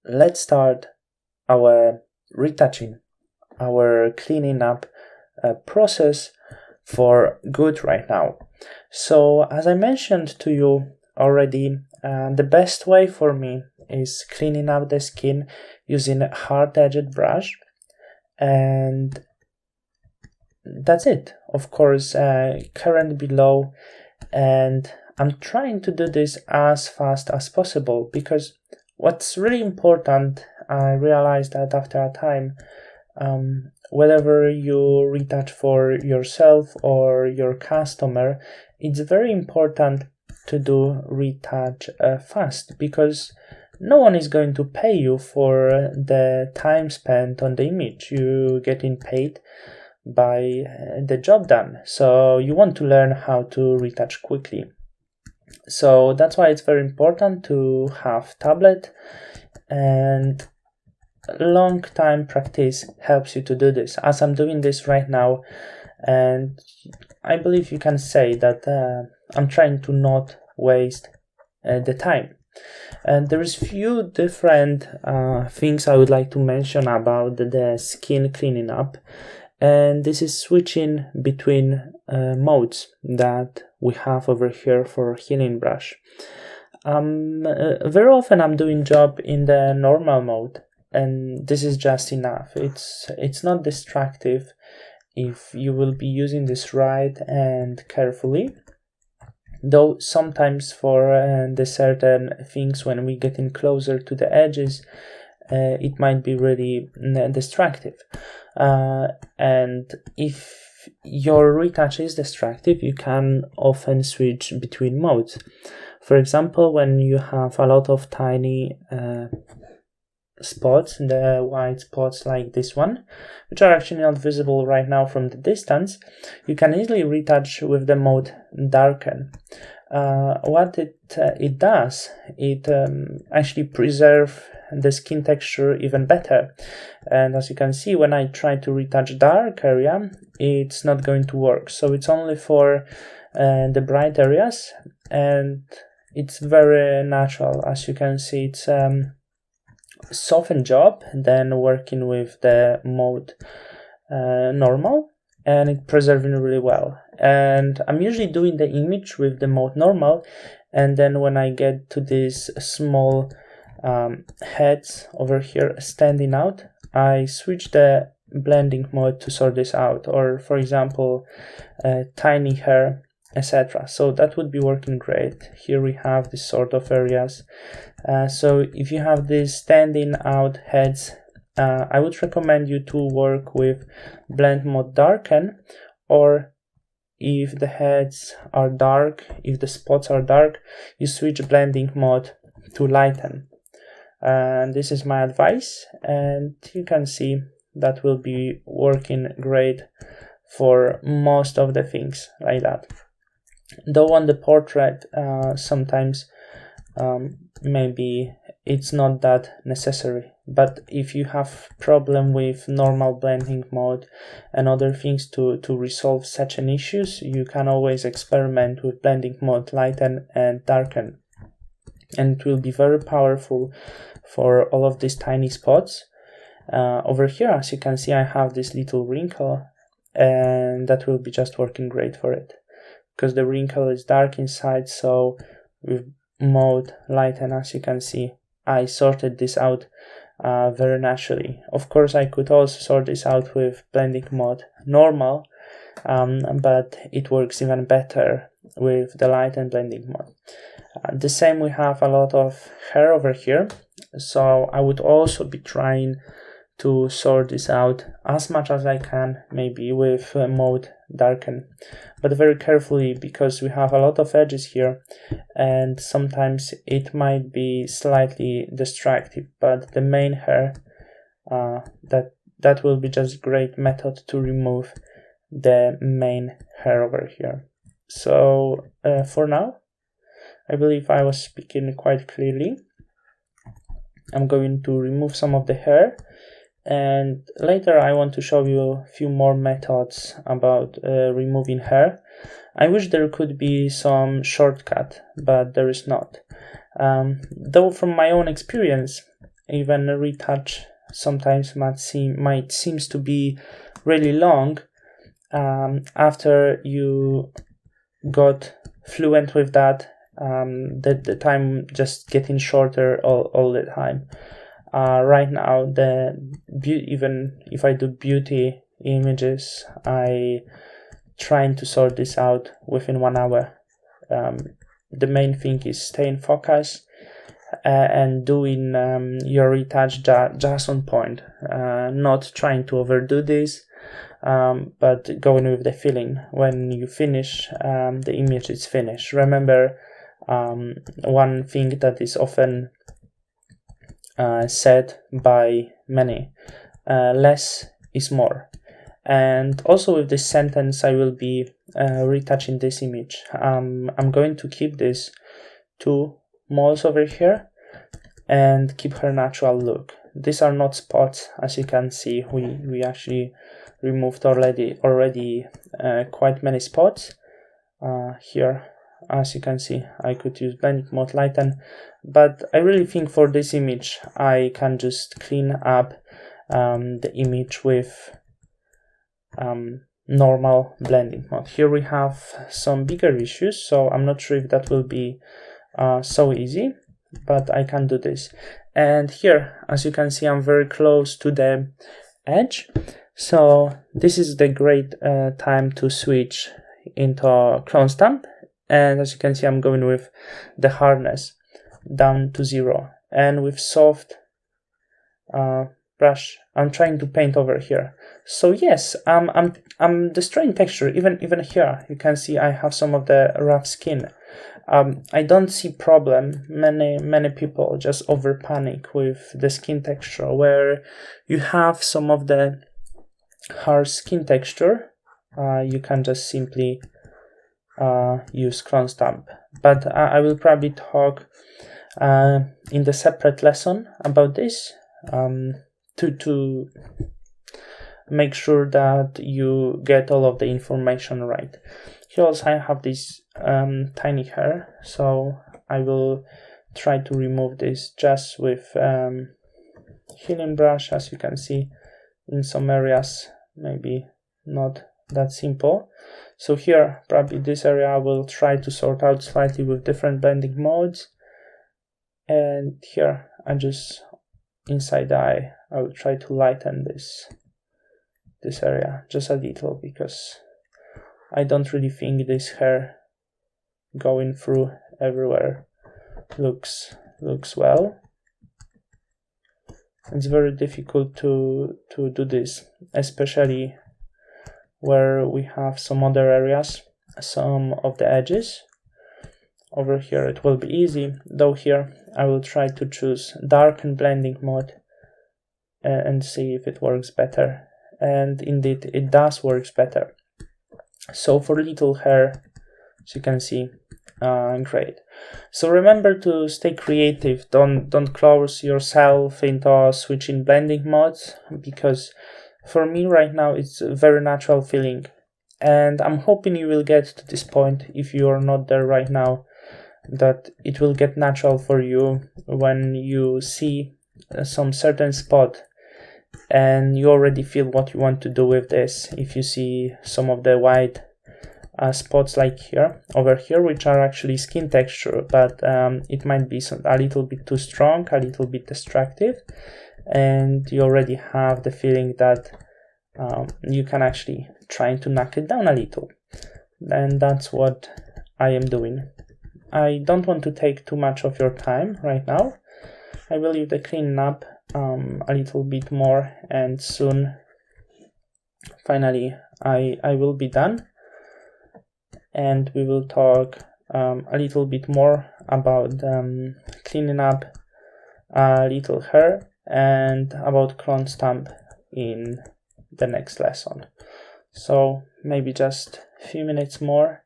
let's start our retouching, our cleaning up process for good right now. So as I mentioned to you already, the best way for me is cleaning up the skin using a hard-edged brush, and that's it. Of course, current below, and I'm trying to do this as fast as possible because what's really important, I realized that after a time, whether you retouch for yourself or your customer, it's very important to do retouch fast, because no one is going to pay you for the time spent on the image. You getting paid by the job done, so you want to learn how to retouch quickly. So that's why it's very important to have tablet, and long time practice helps you to do this, as I'm doing this right now. And I believe you can say that I'm trying to not waste the time. And there is few different things I would like to mention about the skin cleaning up, and this is switching between modes that we have over here for healing brush. Very often I'm doing job in the normal mode, and this is just enough. It's not distractive if you will be using this right and carefully, though sometimes for the certain things, when we get in closer to the edges, it might be really distractive. And if your retouch is distractive, you can often switch between modes. For example, when you have a lot of tiny spots, the white spots like this one, which are actually not visible right now from the distance, you can easily retouch with the mode darken. What it does, it actually preserves the skin texture even better. And as you can see, when I try to retouch dark area, it's not going to work. So it's only for the bright areas, and it's very natural. As you can see, it's softened job than working with the mode normal, and it preserving really well. And I'm usually doing the image with the mode normal, and then when I get to these small heads over here standing out, I switch the blending mode to sort this out, or for example tiny hair, etc. So that would be working great. Here we have this sort of areas. So if you have these standing out heads, I would recommend you to work with blend mode darken, or if the heads are dark, if the spots are dark, you switch blending mode to lighten. And this is my advice, and you can see that will be working great for most of the things like that. Though on the portrait, sometimes maybe it's not that necessary, but if you have problem with normal blending mode and other things to resolve such an issues, you can always experiment with blending mode lighten and darken, and it will be very powerful for all of these tiny spots. Over here, as you can see, I have this little wrinkle, and that will be just working great for it, because the wrinkle is dark inside. So with mode lighten, as you can see, I sorted this out very naturally. Of course, I could also sort this out with blending mode normal, but it works even better with the lighten blending mode. The same, we have a lot of hair over here, so I would also be trying to sort this out as much as I can, maybe with mode darken, but very carefully, because we have a lot of edges here, and sometimes it might be slightly distractive. But the main hair, that will be just great method to remove the main hair over here. So for now, I believe I was speaking quite clearly. I'm going to remove some of the hair, and later I want to show you a few more methods about removing hair. I wish there could be some shortcut, but there is not. Though from my own experience, even a retouch sometimes might seems to be really long. After you got fluent with that, the time just getting shorter all the time. Right now, even if I do beauty images, I trying to sort this out within 1 hour. The main thing is staying focused and doing your retouch just on point, not trying to overdo this, but going with the feeling. When you finish, the image is finished. Remember, one thing that is often said by many, less is more. And also with this sentence, I will be retouching this image. I'm going to keep these 2 moles over here and keep her natural look. These are not spots, as you can see. We actually removed already quite many spots. Here, as you can see, I could use blending mode lighten, but I really think for this image I can just clean up the image with normal blending mode. Here we have some bigger issues, so I'm not sure if that will be so easy, but I can do this. And here, as you can see, I'm very close to the edge, so this is the great time to switch into clone stamp. And as you can see, I'm going with the hardness down to 0, and with soft brush I'm trying to paint over here. So yes, I'm destroying texture. Even here you can see I have some of the rough skin. I don't see problem. Many people just over panic with the skin texture, where you have some of the hard skin texture. You can just simply use clone stamp, but I will probably talk in the separate lesson about this, to make sure that you get all of the information right. Here also I have this tiny hair, so I will try to remove this just with healing brush. As you can see, in some areas maybe not that simple. So here, probably this area I will try to sort out slightly with different blending modes. And here, I just inside the eye, I will try to lighten this area just a little, because I don't really think this hair going through everywhere looks well. It's very difficult to do this, especially where we have some other areas, some of the edges. Over here it will be easy, though here I will try to choose darken blending mode and see if it works better. And indeed it does work better. So for little hair, as you can see, great. So remember to stay creative. Don't close yourself into switching blending modes, because for me right now it's a very natural feeling, and I'm hoping you will get to this point, if you are not there right now, that it will get natural for you when you see some certain spot and you already feel what you want to do with this. If you see some of the white spots like over here, which are actually skin texture, but it might be a little bit too strong, a little bit destructive, and you already have the feeling that you can actually try to knock it down a little. And that's what I am doing. I don't want to take too much of your time right now. I will leave the cleaning up a little bit more, and soon, finally, I will be done. And we will talk a little bit more about cleaning up a little hair and about clone stamp in the next lesson. So maybe just a few minutes more,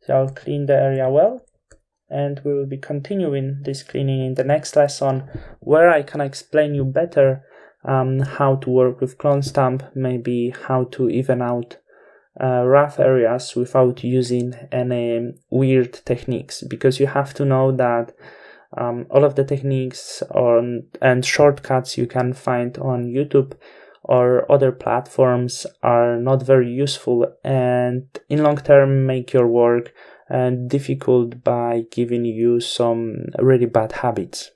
so I'll clean the area well, and we will be continuing this cleaning in the next lesson, where I can explain you better how to work with clone stamp, maybe how to even out rough areas without using any weird techniques, because you have to know that All of the techniques and shortcuts you can find on YouTube or other platforms are not very useful, and in long term make your work difficult by giving you some really bad habits.